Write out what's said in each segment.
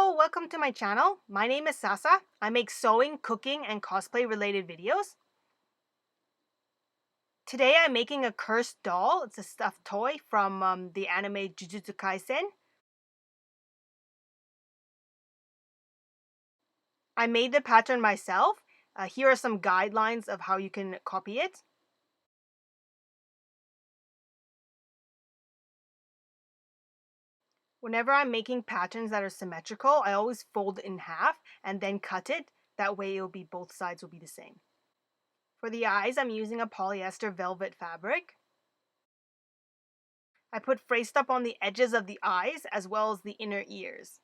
Hello, welcome to my channel. My name is Sasa. I make sewing, cooking, and cosplay related videos. Today I'm making a cursed doll. It's a stuffed toy from the anime Jujutsu Kaisen. I made the pattern myself. Here are some guidelines of how you can copy it. Whenever I'm making patterns that are symmetrical, I always fold it in half and then cut it. That way it'll be both sides will be the same. For the eyes, I'm using a polyester velvet fabric. I put phrase up on the edges of the eyes as well as the inner ears.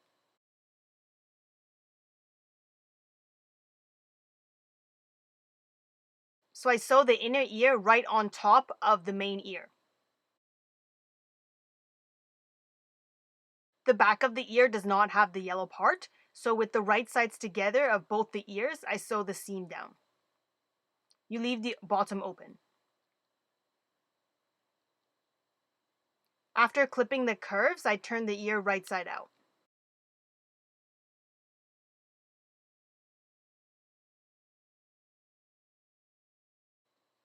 So I sew the inner ear right on top of the main ear. The back of the ear does not have the yellow part, so with the right sides together of both the ears, I sew the seam down. You leave the bottom open. After clipping the curves, I turn the ear right side out.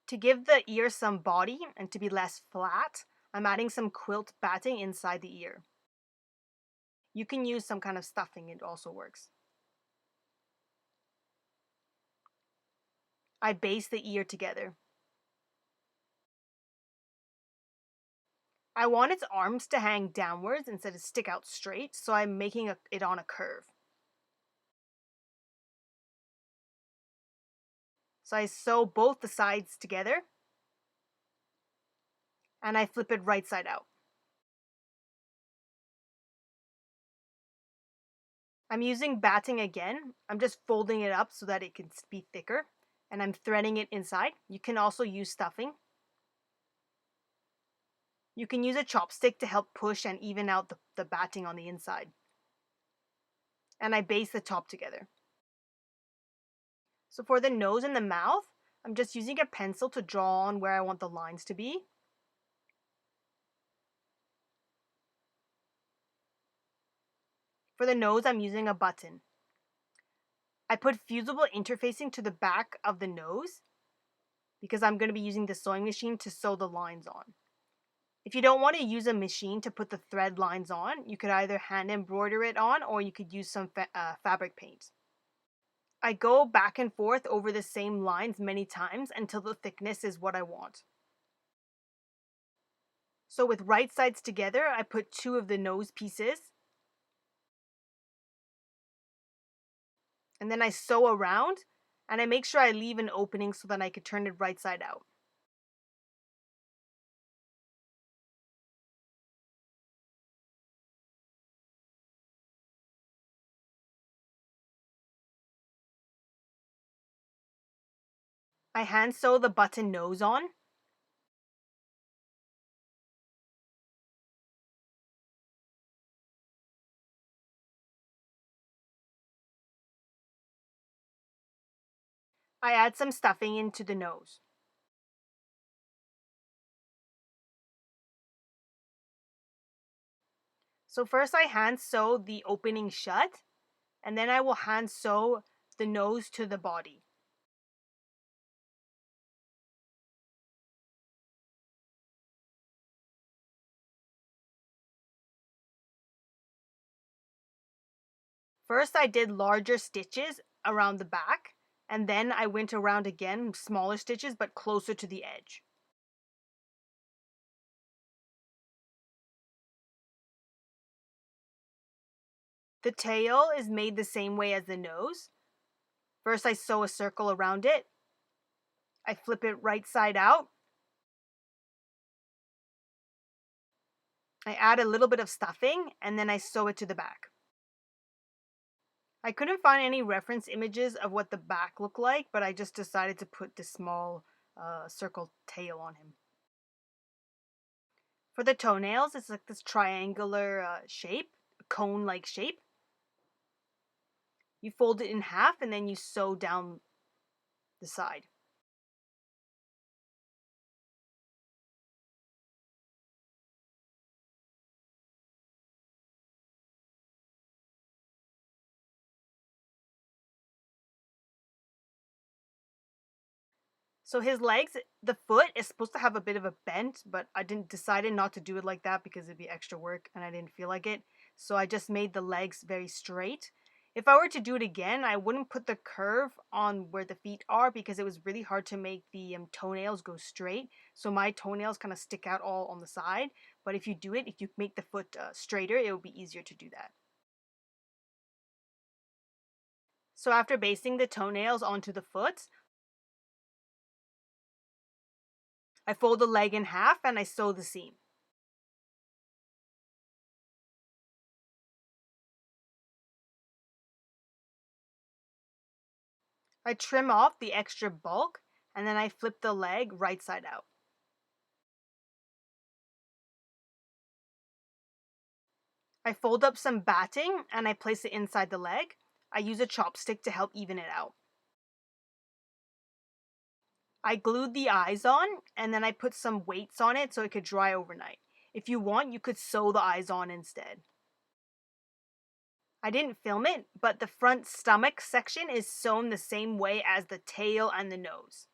To give the ear some body and to be less flat, I'm adding some quilt batting inside the ear. You can use some kind of stuffing, it also works. I baste the ear together. I want its arms to hang downwards instead of stick out straight, so I'm making it on a curve. So I sew both the sides together and I flip it right side out. I'm using batting again. I'm just folding it up so that it can be thicker and I'm threading it inside. You can also use stuffing. You can use a chopstick to help push and even out the batting on the inside. And I baste the top together. So for the nose and the mouth, I'm just using a pencil to draw on where I want the lines to be. For the nose, I'm using a button. I put fusible interfacing to the back of the nose because I'm going to be using the sewing machine to sew the lines on. If you don't want to use a machine to put the thread lines on, you could either hand embroider it on or you could use some fabric paint. I go back and forth over the same lines many times until the thickness is what I want. So with right sides together, I put two of the nose pieces. And then I sew around and I make sure I leave an opening so that I could turn it right side out. I hand sew the button nose on. I add some stuffing into the nose. So first I hand sew the opening shut, and then I will hand sew the nose to the body. First I did larger stitches around the back, and then I went around again, smaller stitches but closer to the edge. The tail is made the same way as the nose. First I sew a circle around it. I flip it right side out. I add a little bit of stuffing and then I sew it to the back. I couldn't find any reference images of what the back looked like, but I just decided to put this small circle tail on him. For the toenails, it's like this triangular shape, cone-like shape. You fold it in half and then you sew down the side. So his legs, the foot is supposed to have a bit of a bent, but I decided not to do it like that because it'd be extra work and I didn't feel like it. So I just made the legs very straight. If I were to do it again, I wouldn't put the curve on where the feet are because it was really hard to make the toenails go straight. So my toenails kind of stick out all on the side. But if you do it, if you make the foot straighter, it will be easier to do that. So after basting the toenails onto the foot, I fold the leg in half and I sew the seam. I trim off the extra bulk and then I flip the leg right side out. I fold up some batting and I place it inside the leg. I use a chopstick to help even it out. I glued the eyes on and then I put some weights on it so it could dry overnight. If you want, you could sew the eyes on instead. I didn't film it, but the front stomach section is sewn the same way as the tail and the nose.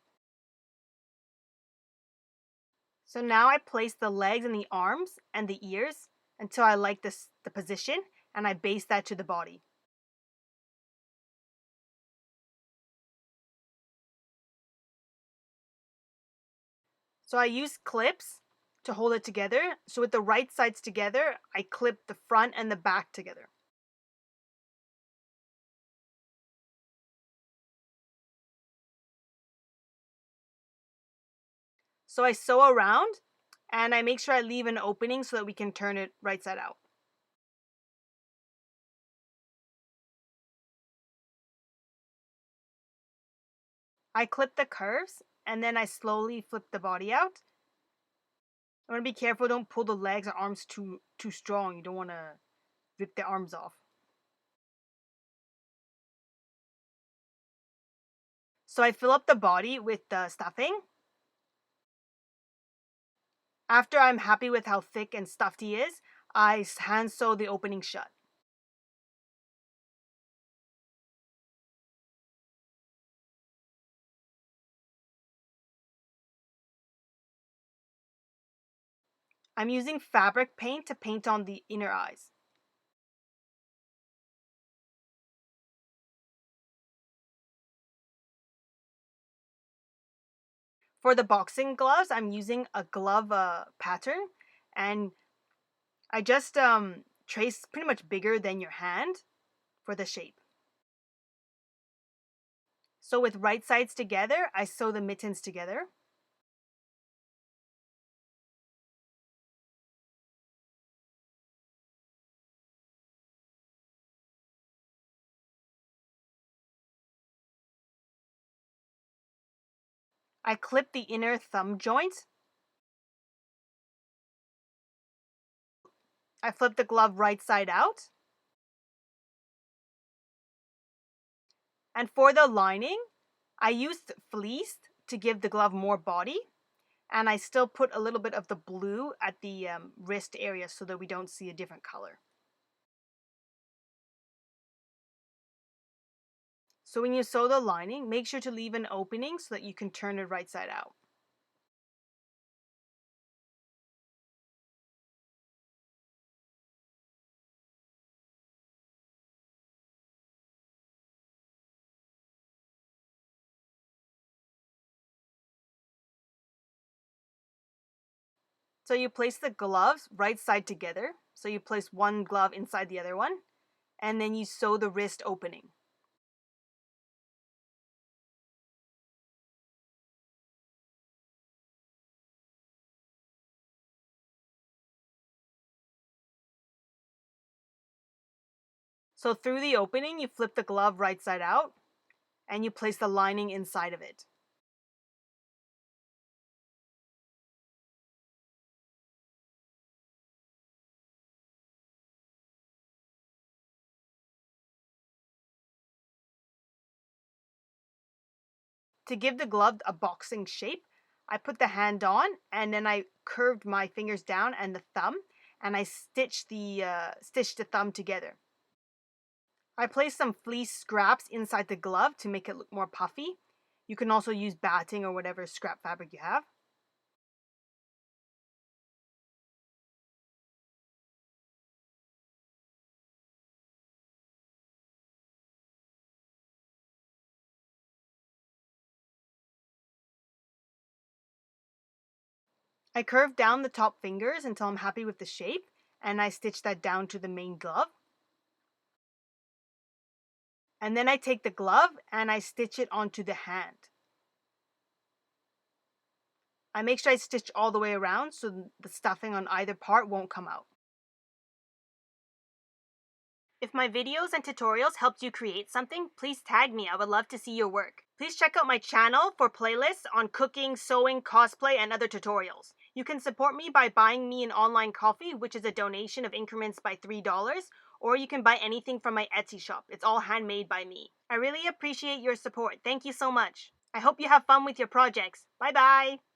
So now I place the legs and the arms and the ears until I like the position and I baste that to the body. So I use clips to hold it together. So with the right sides together, I clip the front and the back together. So I sew around and I make sure I leave an opening so that we can turn it right side out. I clip the curves and then I slowly flip the body out. I want to be careful, don't pull the legs or arms too strong. You don't want to rip the arms off. So I fill up the body with the stuffing. After I'm happy with how thick and stuffed he is, I hand sew the opening shut. I'm using fabric paint to paint on the inner eyes. For the boxing gloves, I'm using a glove pattern and I just trace pretty much bigger than your hand for the shape. So with right sides together, I sew the mittens together. I clip the inner thumb joint. I flip the glove right side out. And for the lining, I used fleece to give the glove more body. And I still put a little bit of the blue at the wrist area so that we don't see a different color. So when you sew the lining, make sure to leave an opening so that you can turn it right side out. So you place the gloves right side together. So you place one glove inside the other one, and then you sew the wrist opening. So through the opening, you flip the glove right side out, and you place the lining inside of it. To give the glove a boxing shape, I put the hand on, and then I curved my fingers down and the thumb, and I stitched the thumb together. I placed some fleece scraps inside the glove to make it look more puffy, You can also use batting or whatever scrap fabric you have. I curve down the top fingers until I'm happy with the shape, and I stitch that down to the main glove. And then I take the glove and I stitch it onto the hand. I make sure I stitch all the way around so the stuffing on either part won't come out. If my videos and tutorials helped you create something, please tag me. I would love to see your work. Please check out my channel for playlists on cooking, sewing, cosplay, and other tutorials. You can support me by buying me an online coffee, which is a donation of increments by $3, or you can buy anything from my Etsy shop. It's all handmade by me. I really appreciate your support. Thank you so much. I hope you have fun with your projects. Bye bye!